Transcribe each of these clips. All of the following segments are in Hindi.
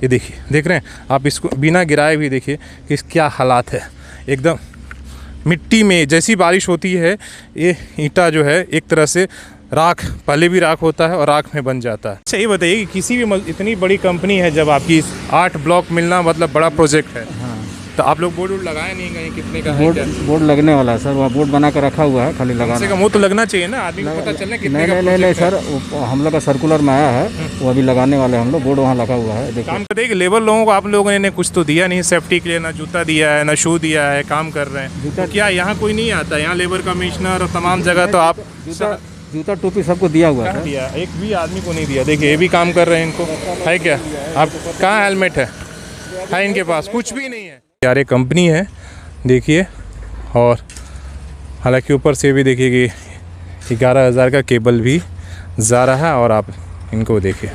ये देखिए, देख रहे हैं आप, इसको बिना गिराए भी देखिए कि क्या हालात है। एकदम मिट्टी में जैसी बारिश होती है ये ईंटा जो है एक तरह से राख, पहले भी राख होता है और राख में बन जाता है। अच्छा ये बताइए कि किसी भी इतनी बड़ी कंपनी है, जब आपकी 8 ब्लॉक मिलना मतलब बड़ा प्रोजेक्ट है। हाँ। तो आप लोग बोर्ड लगाए नहीं गए, कितने का है? बोर्ड लगने वाला है सर, वहाँ बोर्ड बना कर रखा हुआ है, खाली लगाना का मुँह तो लगना चाहिए ना, आदमी को पता चलना कितने का। नहीं सर, हम लोग का सर्कुलर में आया है, वो अभी लगाने वाले हम लोग, बोर्ड वहाँ लगा हुआ है। देखिए काम करते लेबर लोगों को आप लोगों ने कुछ तो दिया नहीं सेफ्टी के लिए, ना जूता दिया है ना शू दिया है, काम कर रहे हैं। तो क्या यहाँ कोई नहीं आता? यहाँ लेबर कमिश्नर और तमाम जगह तो आप जूता टोपी सबको दिया हुआ है। दिया, एक भी आदमी को नहीं दिया। देखिए ये भी काम कर रहे हैं, इनको है क्या? आप कहाँ हेलमेट है इनके पास? कुछ भी नहीं है यार। ये कंपनी है देखिए, और हालांकि ऊपर से भी देखिए कि 11,000 का केबल भी जा रहा है। और आप इनको देखिए,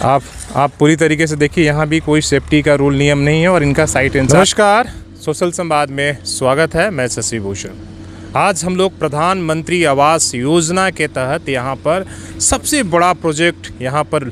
आप पूरी तरीके से देखिए, यहाँ भी कोई सेफ्टी का रूल नियम नहीं है और इनका साइट। नमस्कार, सोशल संवाद में स्वागत है। मैं शशि भूषण। आज हम लोग प्रधानमंत्री आवास योजना के तहत यहाँ पर सबसे बड़ा प्रोजेक्ट यहाँ पर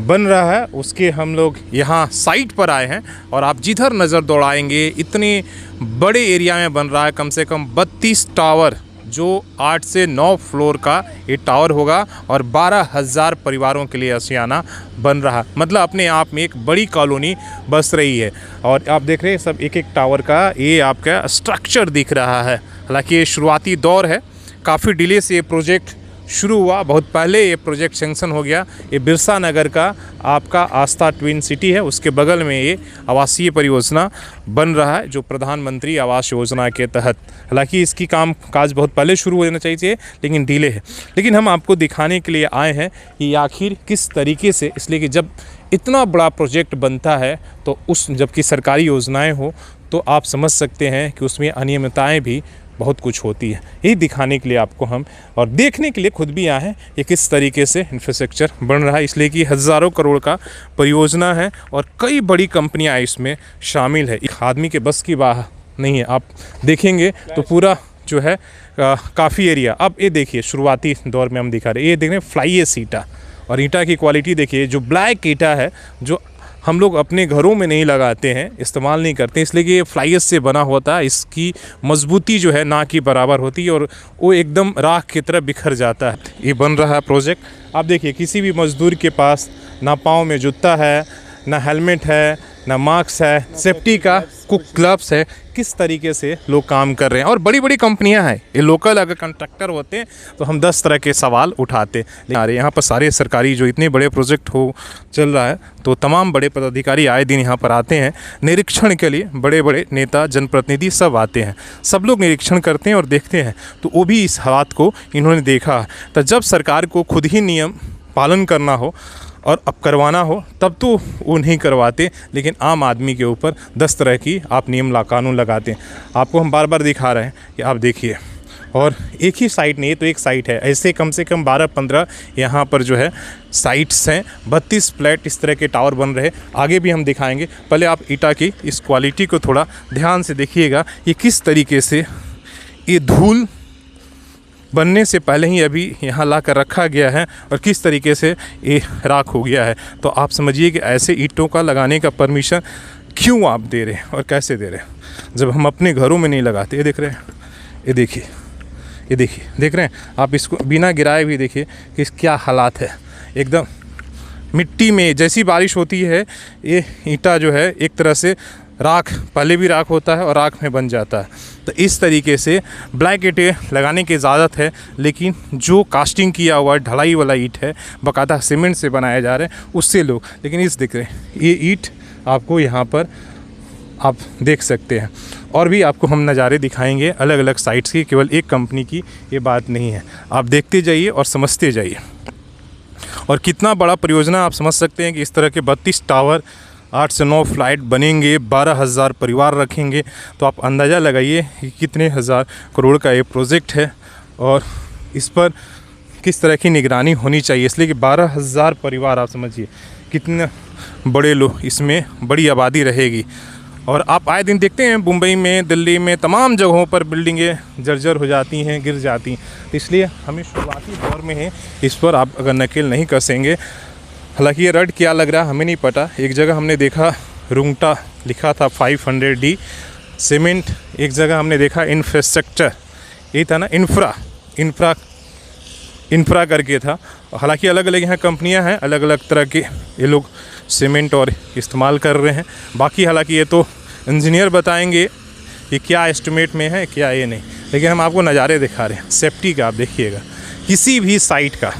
बन रहा है, उसके हम लोग यहाँ साइट पर आए हैं। और आप जिधर नज़र दौड़ाएंगे इतने बड़े एरिया में बन रहा है, कम से कम 32 टावर, जो 8 से 9 फ्लोर का ये टावर होगा और 12,000 परिवारों के लिए आशियाना बन रहा। मतलब अपने आप में एक बड़ी कॉलोनी बस रही है। और आप देख रहे हैं सब एक एक टावर का ये आपका स्ट्रक्चर दिख रहा है। हालांकि ये शुरुआती दौर है, काफ़ी डिले से ये प्रोजेक्ट शुरू हुआ, बहुत पहले ये प्रोजेक्ट सेंक्शन हो गया। ये बिरसा नगर का आपका आस्था ट्विन सिटी है, उसके बगल में ये आवासीय परियोजना बन रहा है, जो प्रधानमंत्री आवास योजना के तहत। हालांकि इसकी काम काज बहुत पहले शुरू हो जाना चाहिए, लेकिन डिले है। लेकिन हम आपको दिखाने के लिए आए हैं कि आखिर किस तरीके से, इसलिए कि जब इतना बड़ा प्रोजेक्ट बनता है तो जबकि सरकारी योजनाएँ हो तो आप समझ सकते हैं कि उसमें अनियमितताएँ भी बहुत कुछ होती है। यही दिखाने के लिए आपको हम और देखने के लिए खुद भी आए हैं कि किस तरीके से इंफ्रास्ट्रक्चर बन रहा है। इसलिए कि हज़ारों करोड़ का परियोजना है और कई बड़ी कंपनियां इसमें शामिल है। एक आदमी के बस की बात नहीं है। आप देखेंगे तो पूरा जो है काफ़ी एरिया। अब ये देखिए, शुरुआती दौर में हम दिखा रहे हैं, ये देख रहे हैं फ्लाईएस ईंटा, और ईंटा की क्वालिटी देखिए, जो ब्लैक ईंटा है, जो हम लोग अपने घरों में नहीं लगाते हैं, इस्तेमाल नहीं करते, इसलिए कि ये फ्लाईएस से बना होता है। इसकी मजबूती जो है ना की बराबर होती है और वो एकदम राख की तरह बिखर जाता है। ये बन रहा है प्रोजेक्ट। आप देखिए, किसी भी मजदूर के पास ना पाँव में जूता है, ना हेलमेट है, ना मास्क है, सेफ्टी का कुछ ग्लव्स है। किस तरीके से लोग काम कर रहे हैं। और बड़ी बड़ी कंपनियां हैं, ये लोकल अगर कंट्रैक्टर होते हैं तो हम 10 तरह के सवाल उठाते। लेकिन यहाँ पर सारे सरकारी जो इतने बड़े प्रोजेक्ट हो चल रहा है, तो तमाम बड़े पदाधिकारी आए दिन यहाँ पर आते हैं निरीक्षण के लिए। बड़े बड़े नेता, जनप्रतिनिधि सब आते हैं, सब लोग निरीक्षण करते हैं और देखते हैं। तो वो भी इस हालात को इन्होंने देखा। तो जब सरकार को खुद ही नियम पालन करना हो और अब करवाना हो तब तो वो नहीं करवाते, लेकिन आम आदमी के ऊपर 10 तरह की आप नियम कानून लगाते हैं। आपको हम बार बार दिखा रहे हैं कि आप देखिए, और एक ही साइट नहीं, तो एक साइट है, ऐसे कम से कम 12-15 यहाँ पर जो है साइट्स हैं। 32 फ्लैट इस तरह के टावर बन रहे। आगे भी हम दिखाएंगे। पहले आप ईंटा की इस क्वालिटी को थोड़ा ध्यान से देखिएगा, ये किस तरीके से ये धूल बनने से पहले ही अभी यहाँ ला कर रखा गया है और किस तरीके से ये राख हो गया है। तो आप समझिए कि ऐसे ईंटों का लगाने का परमिशन क्यों आप दे रहे हैं और कैसे दे रहे हैं, जब हम अपने घरों में नहीं लगाते। ये देख रहे हैं, ये देखिए, ये देखिए, देख रहे हैं आप, इसको बिना गिराए भी देखिए कि क्या हालात है। एकदम मिट्टी में जैसी बारिश होती है ये ईंटा जो है एक तरह से राख, पहले भी राख होता है और राख में बन जाता है। तो इस तरीके से ब्लैक ईंटें लगाने की इजाज़त है, लेकिन जो कास्टिंग किया हुआ ढलाई वाला ईंट है, बाकायदा सीमेंट से बनाया जा रहा है, उससे लोग। लेकिन इस देख रहे हैं, ये ईंट आपको यहाँ पर आप देख सकते हैं। और भी आपको हम नज़ारे दिखाएंगे अलग अलग साइट्स की, केवल एक कंपनी की ये बात नहीं है। आप देखते जाइए और समझते जाइए। और कितना बड़ा परियोजना आप समझ सकते हैं कि इस तरह के 32 टावर, 8 से 9 फ्लाइट बनेंगे, 12,000 परिवार रखेंगे। तो आप अंदाज़ा लगाइए कि कितने हज़ार करोड़ का ये प्रोजेक्ट है और इस पर किस तरह की निगरानी होनी चाहिए। इसलिए कि 12,000 परिवार, आप समझिए कितने बड़े लोग, इसमें बड़ी आबादी रहेगी। और आप आए दिन देखते हैं मुंबई में, दिल्ली में, तमाम जगहों पर बिल्डिंगें जर्जर हो जाती हैं, गिर जाती हैं। तो इसलिए हमें शुरुआती दौर में है, इस पर आप अगर नकेल नहीं कसेंगे हालांकि ये रड क्या लग रहा है हमें नहीं पता। एक जगह हमने देखा रुंगटा लिखा था 500D सीमेंट, एक जगह हमने देखा इंफ्रास्ट्रक्चर, ये था ना इंफ्रा करके था। हालांकि अलग अलग यहाँ कंपनियाँ हैं, अलग अलग तरह के ये लोग सीमेंट और इस्तेमाल कर रहे हैं। बाकी हालांकि ये तो इंजीनियर बताएंगे कि क्या एस्टिमेट में है क्या ये नहीं, लेकिन हम आपको नज़ारे दिखा रहे हैं सेफ्टी का। आप देखिएगा किसी भी साइट का,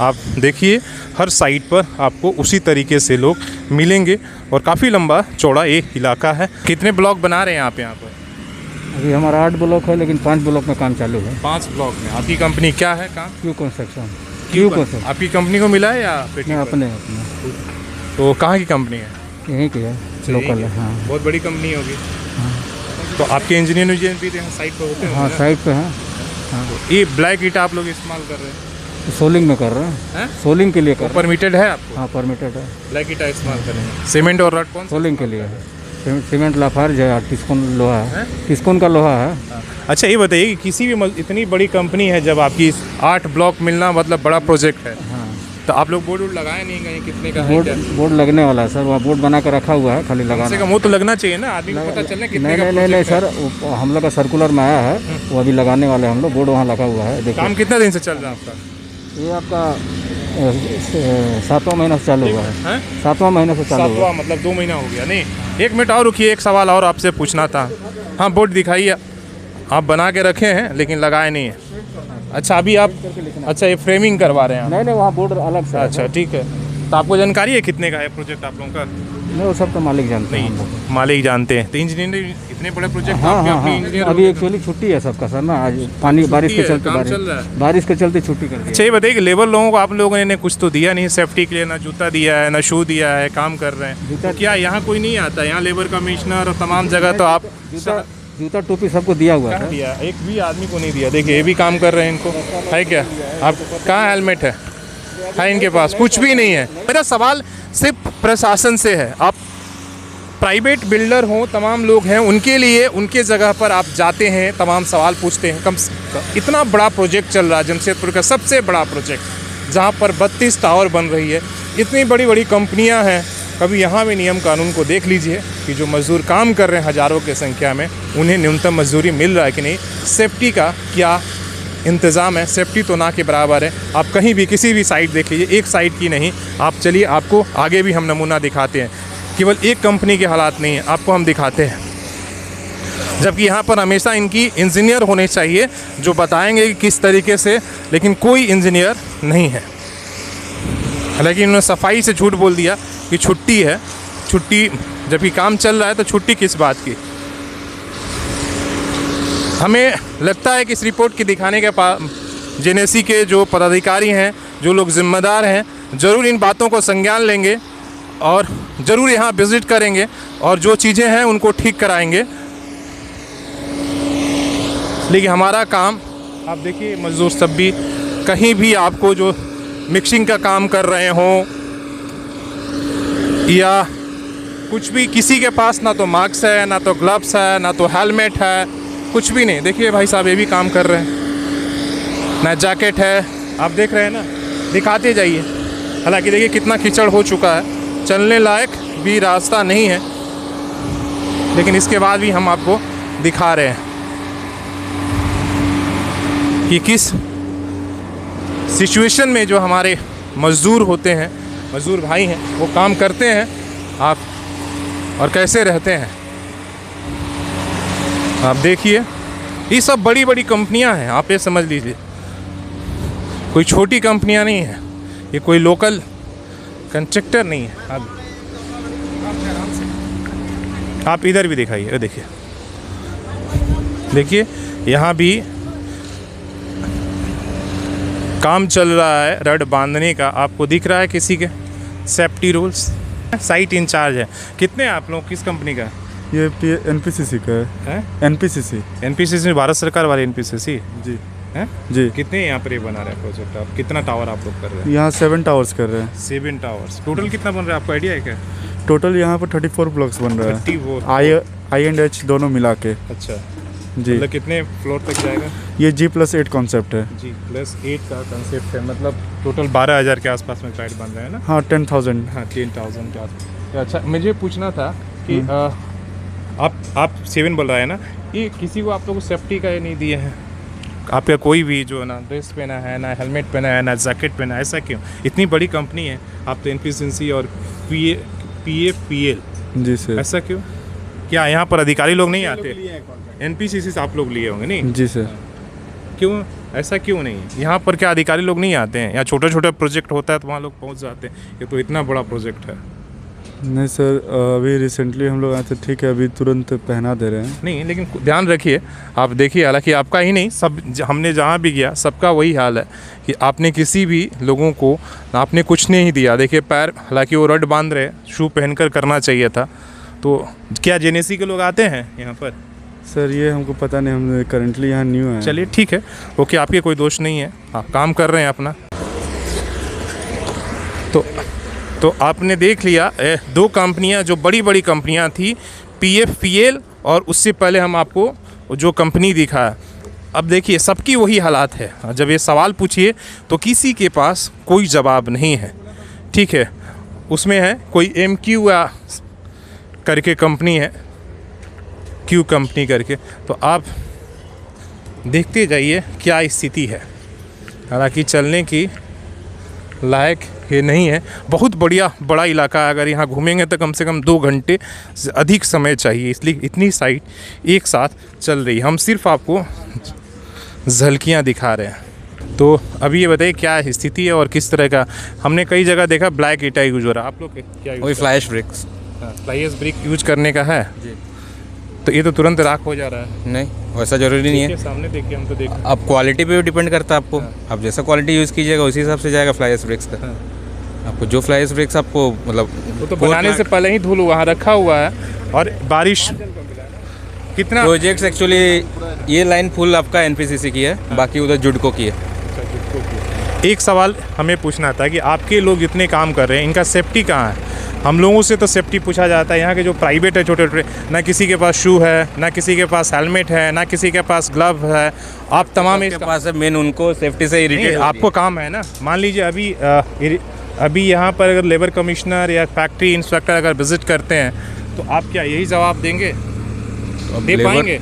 आप देखिए हर साइट पर आपको उसी तरीके से लोग मिलेंगे और काफ़ी लंबा चौड़ा ये इलाका है। कितने ब्लॉक बना रहे हैं आप यहाँ पर? अभी हमारा 8 ब्लॉक है, लेकिन 5 ब्लॉक में काम चालू है। 5 ब्लॉक में। आपकी कंपनी क्या है काम? Q construction. आपकी कंपनी को मिला है या नहीं, अपने तो कहाँ की कंपनी है? यहीं की है, लोकल है। हाँ, बहुत बड़ी कंपनी होगी। तो आपके इंजीनियर भी साइट पर होते हैं? हाँ, साइट पे हैं। हाँ, ये ब्लैक ईटा आप लोग इस्तेमाल कर रहे हैं? सोलिंग में कर रहे हैं, सोलिंग के लिए कर रहे हैं। परमिटेड है आपको? हाँ, परमिटेड है। ब्लैक ईटा इस्तेमाल कर रहे हैं। सीमेंट और रड कौन? सोलिंग के लिए है। सीमेंट लाफार्ज है, टिस्कोन लोहा है, टिस्कोन का लोहा है। अच्छा ये बताइए कि किसी भी इतनी बड़ी कंपनी है, जब आपकी 8 ब्लॉक मिलना मतलब बड़ा प्रोजेक्ट है। हाँ, तो आप लोग बोर्ड लगाए नहीं कहीं? कितने का है? बोर्ड लगने वाला है सर, वहाँ बोर्ड बना कर रखा हुआ है, खाली लगाना का मुँह तो लगना चाहिए ना, आदमी को पता चलना कितने का। नहीं सर, हम लोग का सर्कुलर में आया है, वो अभी लगाने वाले हैं हम लोग। बोर्ड वहाँ लगा हुआ है। देखिए काम कितना दिन से चल रहा है आपका? ये आपका 7वां महीना से चालू हुआ है। 7वां महीना से चालू हुआ, मतलब 2 महीना हो गया। नहीं, 1 मिनट और रुकिए, एक सवाल और आपसे पूछना था। हाँ, बोर्ड दिखाइए। आप बना के रखे हैं लेकिन लगाए नहीं है। अच्छा, अभी आप ये फ्रेमिंग करवा रहे हैं? नहीं, वहाँ बोर्ड अलग से। अच्छा, ठीक है। तो आपको जानकारी है कितने का है प्रोजेक्ट आप लोगों का? नहीं, वो सब तो मालिक जानते हैं। मालिक जानते हैं। तो इंजीनियर इतने बड़े प्रोजेक्ट? हाँ, अभी एक्चुअली छुट्टी है सबका सर ना, आज बारिश के चलते छुट्टी कर दी। अच्छा ये बताइए कि लेबर लोगों को आप लोगों ने कुछ तो दिया नहीं सेफ्टी के लिए? ना जूता दिया है, ना शू दिया है, काम कर रहे हैं। तो क्या यहाँ कोई नहीं आता? यहाँ लेबर कमिश्नर और तमाम जगह तो आप जूता टोपी सबको दिया हुआ है। दिया, एक भी आदमी को नहीं दिया। देखिए ये भी काम कर रहे हैं, इनको है क्या? आप कहाँ हेलमेट है इनके पास? कुछ भी नहीं है। मेरा सवाल सिर्फ प्रशासन से है। आप प्राइवेट बिल्डर हो, तमाम लोग हैं, उनके लिए उनके जगह पर आप जाते हैं, तमाम सवाल पूछते हैं। इतना बड़ा प्रोजेक्ट चल रहा है, जमशेदपुर का सबसे बड़ा प्रोजेक्ट, जहाँ पर 32 टावर बन रही है, इतनी बड़ी बड़ी कंपनियाँ हैं। कभी यहाँ भी नियम कानून को देख लीजिए कि जो मजदूर काम कर रहे हैं हज़ारों की संख्या में, उन्हें न्यूनतम मजदूरी मिल रहा है कि नहीं? सेफ्टी का क्या इंतज़ाम है? सेफ्टी तो ना के बराबर है। आप कहीं भी किसी भी साइट देख लीजिए, एक साइट की नहीं, आप चलिए, आपको आगे भी हम नमूना दिखाते हैं। केवल एक कंपनी के हालात नहीं है, आपको हम दिखाते हैं। जबकि यहाँ पर हमेशा इनकी इंजीनियर होने चाहिए जो बताएंगे कि किस तरीके से, लेकिन कोई इंजीनियर नहीं है। हालांकि इन्होंने सफाई से झूठ बोल दिया कि छुट्टी है। छुट्टी जबकि काम चल रहा है तो छुट्टी किस बात की? हमें लगता है कि इस रिपोर्ट के दिखाने के जेनेसी के जो पदाधिकारी हैं, जो लोग जिम्मेदार हैं, ज़रूर इन बातों को संज्ञान लेंगे और ज़रूर यहाँ विज़िट करेंगे और जो चीज़ें हैं उनको ठीक कराएंगे। लेकिन हमारा काम, आप देखिए मज़दूर सब भी, कहीं भी आपको जो मिक्सिंग का काम कर रहे हों या कुछ भी, किसी के पास ना तो मास्क है, ना तो ग्लव्स है, ना तो हेलमेट है, कुछ भी नहीं। देखिए भाई साहब ये भी काम कर रहे हैं, ना जैकेट है। आप देख रहे हैं ना, दिखाते जाइए। हालांकि देखिए कितना कीचड़ हो चुका है, चलने लायक भी रास्ता नहीं है, लेकिन इसके बाद भी हम आपको दिखा रहे हैं कि किस सिचुएशन में जो हमारे मज़दूर होते हैं, मज़दूर भाई हैं, वो काम करते हैं आप और कैसे रहते हैं। आप देखिए ये सब बड़ी बड़ी कंपनियां हैं, आप ये समझ लीजिए, कोई छोटी कंपनियां नहीं है, ये कोई लोकल कंट्रैक्टर नहीं है। आप इधर भी दिखाइए, देखिए देखिए यहाँ भी काम चल रहा है रड बांधने का। आपको दिख रहा है किसी के सेफ्टी रूल्स? साइट इंचार्ज है। कितने हैं आप लोग, किस कंपनी का? ये NPCC का है। NPCC भारत सरकार वाले NPCC जी हैं जी। कितने यहाँ पर ये बना रहे हैं प्रोजेक्ट? आप कितना टावर आप लोग कर रहे हैं? यहाँ 7 टावर्स कर रहे हैं। 7 टावर्स टोटल कितना बन रहा है, आपको आइडिया है क्या? टोटल यहाँ पर 34 ब्लॉक्स बन रहा है, 34 I and H दोनों मिला के। अच्छा, जी। मतलब कितने फ्लोर तक जाएगा? ये G+8 कॉन्सेप्ट है। G+8 का कंसेप्ट है, मतलब टोटल 12,000 के आसपास में फ्लैट बन रहे हैं ना? हाँ 10,000। हाँ 10,000 के आसपास। तो अच्छा, मुझे पूछना था कि आप 7 बोल रहा है ना, ये किसी को आप लोगों को सेफ्टी का ये नहीं दिए हैं? आपका कोई भी जो ना ड्रेस पहना है, ना हेलमेट पहना है, ना जैकेट पहना है, ऐसा क्यों? इतनी बड़ी कंपनी है, आप तो एनपीसीसी और PAPL, जी सर। ऐसा क्यों? क्या यहाँ पर अधिकारी लोग नहीं आते? एनपीसीसी से आप लोग लिए होंगे नहीं? जी सर। क्यों, ऐसा क्यों नहीं? यहाँ पर क्या अधिकारी लोग नहीं आते हैं? यहाँ छोटा छोटा प्रोजेक्ट होता है तो वहाँ लोग पहुँच जाते हैं, ये तो इतना बड़ा प्रोजेक्ट है। नहीं सर, अभी रिसेंटली हम लोग आए थे, ठीक है, अभी तुरंत पहना दे रहे हैं। नहीं, लेकिन ध्यान रखिए, आप देखिए, हालांकि आपका ही नहीं, सब हमने जहाँ भी गया सबका वही हाल है कि आपने किसी भी लोगों को आपने कुछ नहीं दिया। देखिए पैर, हालांकि वो रड बांध रहे, शू पहनकर करना चाहिए था। तो क्या जेनेसी के लोग आते हैं यहाँ पर? सर ये हमको पता नहीं, हम करंटली यहाँ न्यू हैं। चलिए ठीक है, ओके, आपके कोई दोष नहीं है, आप काम कर रहे हैं अपना। तो आपने देख लिया 2 कंपनियां जो बड़ी बड़ी कंपनियां थी, PFPL, और उससे पहले हम आपको जो कंपनी दिखाया। अब देखिए सबकी वही हालात है। जब ये सवाल पूछिए तो किसी के पास कोई जवाब नहीं है, ठीक है। उसमें है कोई MQ करके कंपनी है, Q कंपनी करके, तो आप देखते जाइए क्या स्थिति है। हालांकि चलने की लायक ये नहीं है, बहुत बड़ा इलाका है। अगर यहाँ घूमेंगे तो कम से कम 2 घंटे से अधिक समय चाहिए, इसलिए इतनी साइट एक साथ चल रही है। हम सिर्फ आपको झलकियाँ दिखा रहे हैं। तो अभी ये बताइए क्या स्थिति है और किस तरह का? हमने कई जगह देखा ब्लैक ईटा यूज हो रहा है, आप लोग क्या यूज? वही fly ash bricks. Fly ash brick use करने का है जी। तो ये तो तुरंत राख हो जा रहा है। नहीं, वैसा ज़रूरी नहीं है। सामने देखिए, हम तो देख। अब क्वालिटी पे भी डिपेंड करता है आपको। आप जैसा क्वालिटी यूज़ कीजिएगा उसी हिसाब से जाएगा फ्लाई एश ब्रिक्स का। आपको जो फ्लाई एश ब्रिक्स आपको मतलब वो तो बनाने से पहले ही धूल वहाँ रखा हुआ है, और बारिश कितना प्रोजेक्ट्स एक्चुअली ये लाइन फुल आपका एनपीसीसी की है, बाकी उधर जुडको की है। एक सवाल हमें पूछना था कि आपके लोग जितने काम कर रहे हैं इनका सेफ्टी कहाँ है? हम लोगों से तो सेफ्टी पूछा जाता है, यहाँ के जो प्राइवेट है छोटे छोटे, ना किसी के पास शू है, ना किसी के पास हेलमेट है, ना किसी के पास ग्लव है। आप तमाम इसके पास है, मेन उनको सेफ्टी से इरिटेट आपको काम है ना। मान लीजिए अभी यहाँ पर अगर लेबर कमिश्नर या फैक्ट्री इंस्पेक्टर अगर विजिट करते हैं तो आप क्या यही जवाब देंगे? दे पाएंगे?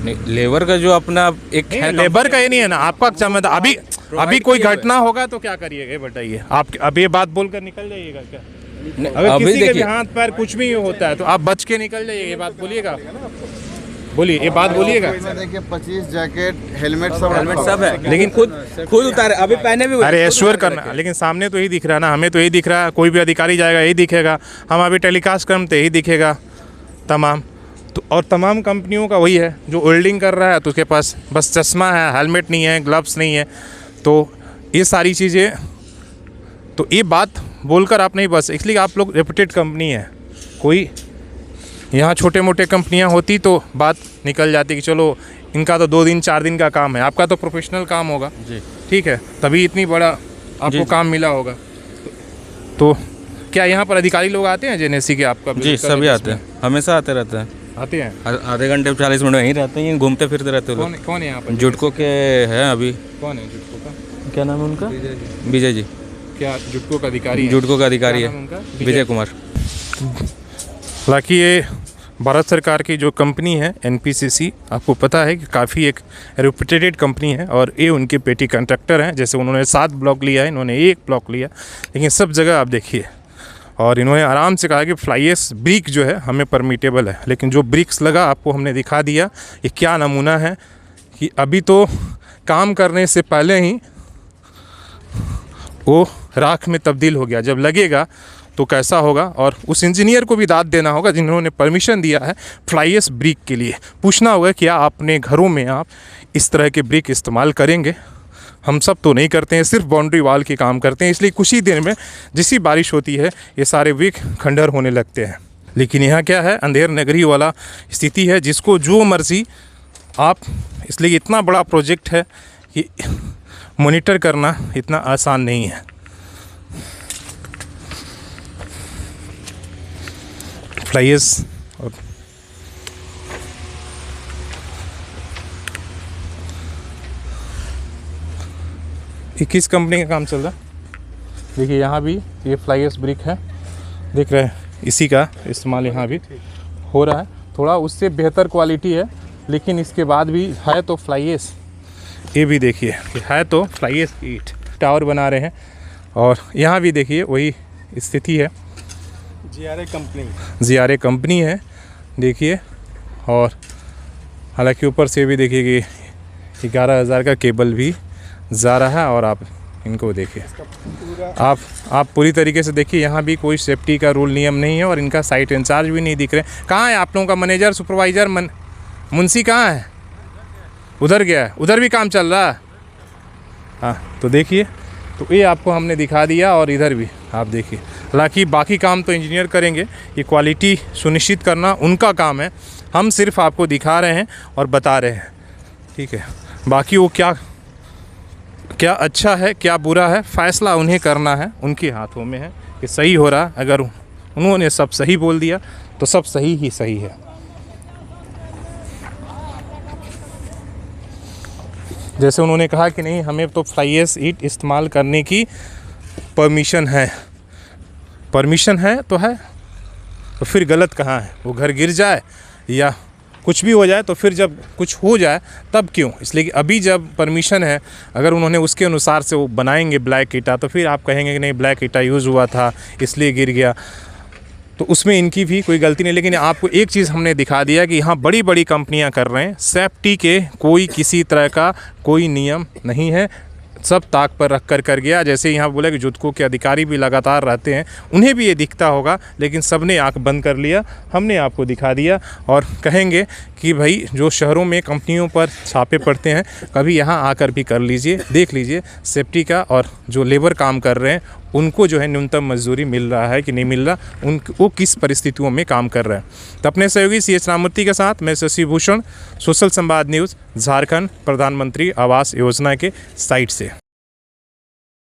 नहीं, लेबर का जो अपना एक है, लेबर का ये नहीं है ना आपका जिम्मेदार। अभी कोई घटना होगा तो क्या करिएगा ये बताइए? आप अब ये बात बोलकर निकल जाइएगा क्या? अगर किसी के भी हाथ पैर कुछ भी होता है तो आप बच के निकल जाइए, ये बात बोलिएगा। बोलिए, ये बात बोलिएगा। देखिए 25 जैकेट हेलमेट सब है, लेकिन खुद उतारे, अभी पहने भी। अरे एश्योर करना, लेकिन सामने तो यही दिख रहा है ना, हमें तो यही दिख रहा है। कोई भी अधिकारी जाएगा यही दिखेगा, हम अभी टेलीकास्ट करते यही दिखेगा तमाम। तो और तमाम कंपनियों का वही है, जो वेल्डिंग कर रहा है तो उसके पास बस चश्मा है, हेलमेट नहीं है, ग्लव्स नहीं है। तो ये सारी चीज़ें, तो ये बात बोलकर आप नहीं, बस इसलिए आप लोग रेपुटेड कंपनी है। कोई यहाँ छोटे मोटे कंपनियाँ होती तो बात निकल जाती कि चलो इनका तो 2 दिन 4 दिन का काम है, आपका तो प्रोफेशनल काम होगा जी, ठीक है, तभी इतनी बड़ा आपको काम मिला होगा। तो क्या यहाँ पर अधिकारी लोग आते हैं जेनेसी के? आपका जी सभी आते हैं, हमेशा आते रहते हैं। आते हैं आधे घंटे 40 मिनट यहीं रहते हैं, घूमते फिरते रहते हैं। कौन है यहाँ पर? जुडको के हैं अभी। कौन है जुडको का? क्या नाम है उनका? विजय जी। क्या जुडको का अधिकारी? जुडको का अधिकारी है विजय कुमार। हालांकि ये भारत सरकार की जो कंपनी है एनपीसीसी, आपको पता है कि काफ़ी एक रेपुटेड कंपनी है, और ये उनके पेटी कॉन्ट्रैक्टर हैं। जैसे उन्होंने 7 ब्लॉक लिया है, इन्होंने 1 ब्लॉक लिया, लेकिन सब जगह आप देखिए। और इन्होंने आराम से कहा कि फ्लाई एश ब्रिक जो है हमें परमिटेबल है, लेकिन जो ब्रिक्स लगा आपको हमने दिखा दिया। ये क्या नमूना है कि अभी तो काम करने से पहले ही वो राख में तब्दील हो गया, जब लगेगा तो कैसा होगा। और उस इंजीनियर को भी दाद देना होगा जिन्होंने परमिशन दिया है फ्लाई एश ब्रिक के लिए। पूछना होगा क्या अपने घरों में आप इस तरह के ब्रिक इस्तेमाल करेंगे? हम सब तो नहीं करते हैं, सिर्फ बाउंड्री वाल के काम करते हैं, इसलिए कुछ ही दिन में जिसी बारिश होती है ये सारे ब्रिक खंडर होने लगते हैं। लेकिन यहाँ क्या है, अंधेर नगरी वाला स्थिति है, जिसको जो मर्जी आप, इसलिए इतना बड़ा प्रोजेक्ट है कि मॉनिटर करना इतना आसान नहीं है। फ्लाई एश और कि किस कंपनी का काम चल रहा है। देखिए यहाँ भी ये फ्लाई एश ब्रिक है, देख रहे हैं, इसी का इस्तेमाल यहाँ भी हो रहा है। थोड़ा उससे बेहतर क्वालिटी है, लेकिन इसके बाद भी है तो फ्लाई एश। ये भी देखिए कि है तो फ्लाई एश ईट टावर बना रहे हैं। और यहाँ भी देखिए वही स्थिति है, GRA कंपनी है देखिए। और हालांकि ऊपर से भी देखिए कि 11,000 का केबल भी जा रहा है। और आप इनको देखिए, आप पूरी तरीके से देखिए, यहाँ भी कोई सेफ्टी का रूल नियम नहीं है और इनका साइट इंचार्ज भी नहीं दिख रहे। कहाँ है आप लोगों का मैनेजर, सुपरवाइज़र, मुंशी कहाँ है? उधर गया है, उधर भी काम चल रहा है। हाँ तो देखिए, तो ये आपको हमने दिखा दिया और इधर भी आप देखिए। हालांकि बाकी काम तो इंजीनियर करेंगे, ये क्वालिटी सुनिश्चित करना उनका काम है, हम सिर्फ आपको दिखा रहे हैं और बता रहे हैं, ठीक है। बाकी वो क्या अच्छा है क्या बुरा है, फ़ैसला उन्हें करना है, उनके हाथों में है कि सही हो रहा। अगर उन्होंने सब सही बोल दिया तो सब सही ही सही है। जैसे उन्होंने कहा कि नहीं, हमें तो फ्लाई एश ईट इस्तेमाल करने की परमिशन है तो है, तो फिर गलत कहाँ है? वो घर गिर जाए या कुछ भी हो जाए तो फिर जब कुछ हो जाए तब क्यों? इसलिए कि अभी जब परमिशन है, अगर उन्होंने उसके अनुसार से वो बनाएंगे ब्लैक ईटा, तो फिर आप कहेंगे कि नहीं ब्लैक ईटा यूज़ हुआ था इसलिए गिर गया, तो उसमें इनकी भी कोई गलती नहीं। लेकिन आपको एक चीज़ हमने दिखा दिया कि यहाँ बड़ी बड़ी कंपनियाँ कर रहे हैं, सेफ्टी के कोई किसी तरह का कोई नियम नहीं है, सब ताक पर रख कर गया। जैसे यहाँ बोला कि जुडको के अधिकारी भी लगातार रहते हैं, उन्हें भी ये दिखता होगा, लेकिन सब ने आँख बंद कर लिया। हमने आपको दिखा दिया और कहेंगे कि भाई जो शहरों में कंपनियों पर छापे पड़ते हैं, कभी यहाँ आकर भी कर लीजिए, देख लीजिए सेफ्टी का, और जो लेबर काम कर रहे हैं उनको जो है न्यूनतम मजदूरी मिल रहा है कि नहीं मिल रहा, वो किस परिस्थितियों में काम कर रहे हैं। तो अपने सहयोगी CH राममूर्ति के साथ मैं शशि भूषण, सोशल संवाद न्यूज़, झारखंड प्रधानमंत्री आवास योजना के साइट से।